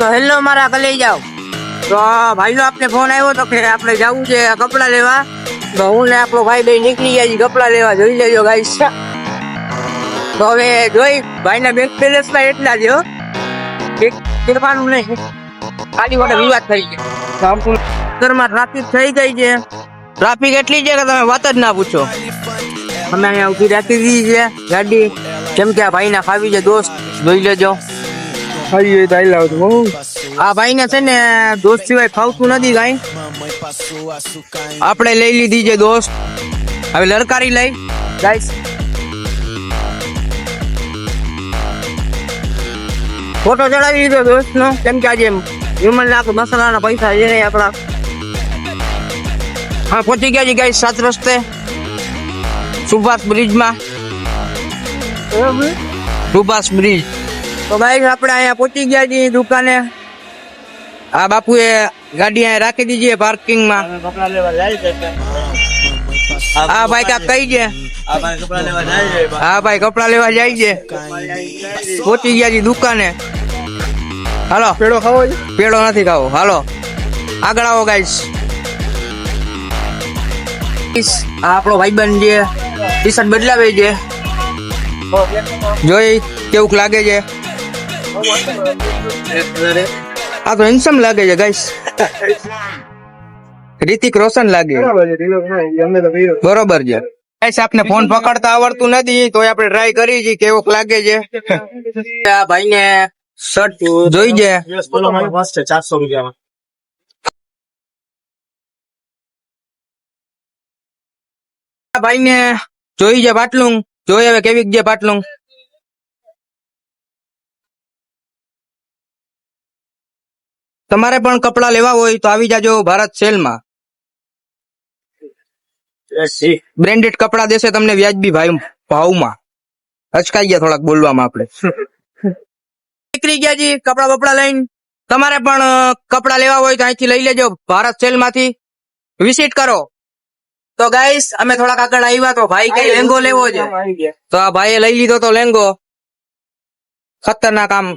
hello મારા કલે જાઓ તો ભાઈનો આપણે ફોન આવ્યો તો કે આપણે જવું છે કપડા લેવા તો હું ને આપણો ભાઈ બે નીકળી ગયા છીએ કપડા લેવા જોઈ લેજો ગાઈસ તો હવે જોઈ ભાઈના બેંક બેલેન્સ માં એટલા જ હો એક કરવાનું નહીં ખાલી માટે વિવાદ થઈ ગયો ઘરમાં ટ્રાફિક થઈ ગઈ છે ટ્રાફિક એટલી છે કે તમે વાત જ ના પૂછો અમે અહીંયા ઉભી રાખી દીધી છે ગાડી કેમ કે આ ભાઈના ખાવી છે દોસ્ત જોઈ લેજો આ ભાઈ ને છે ને દોસ્ત સિવાય ફાવતું નથી કઈ આપણે લઈ લીધી છે દોસ્ત હવે લડકારી લઈ ગાઈસ ફોટો ચડાવી દીધો દોસ્ત નો કેમ કે આજે વિમલ ના મસાલાના પૈસા છે ને આપડા હા પહોંચી ગયા છે ગાઈસ 7 રસ્તે સુભાષ બ્રિજ માં સુભાષ બ્રિજ તો ગાઈસ આપણે અહીંયા પહોંચી ગયા છીએ દુકાને આ બાપુએ ગાડી અહીંયા રાખી દીધી પાર્કિંગ માં હા ભાઈ કાક કઈ છે હા ભાઈ કપડા લેવા જાય છે પહોંચી ગયા છીએ દુકાને હાલો પેડો ખાવો પેડો નથી ખાવો હાલો આગળ આવો ગાઈસ આ આપણો ભાઈબંધ છે ટી શર્ટ બદલાવે છે જોઈ કેવું લાગે છે આ તો હેન્ડસમ લાગે છે ગાઈસ રિતિક રોશન લાગે બરોબર છે ગાઈસ આપને ફોન પકડતા આવડતું નથી તો આપણે ટ્રાય કરી છે કેવો લાગે છે આ ભાઈને શર્ટ જોઈ છે 400 રૂપિયામાં ભાઈને જોઈ છે પાટલું જોઈ હવે કેવી છે પાટલું તમારે પણ કપડા લેવા હોય તો આવી જાજો ભારત સેલ માં બ્રેન્ડેડ કપડા દેશે તમને વ્યાજબી ભાવમાં અચકાઈ ગયા થોડાક બોલવામાં આપણે નીકળી ગયા જી કપડા બપડા લઈને તમારે પણ કપડા લેવા હોય તો અહીંથી લઈ લેજો ભારત સેલ માંથી વિઝિટ કરો તો ગાઈસ અમે થોડાક આગળ આવ્યા તો ભાઈ કઈ લેંગો લેવો છે તો આ ભાઈએ લઈ લીધો તો લેંગો ખતરનાક આમ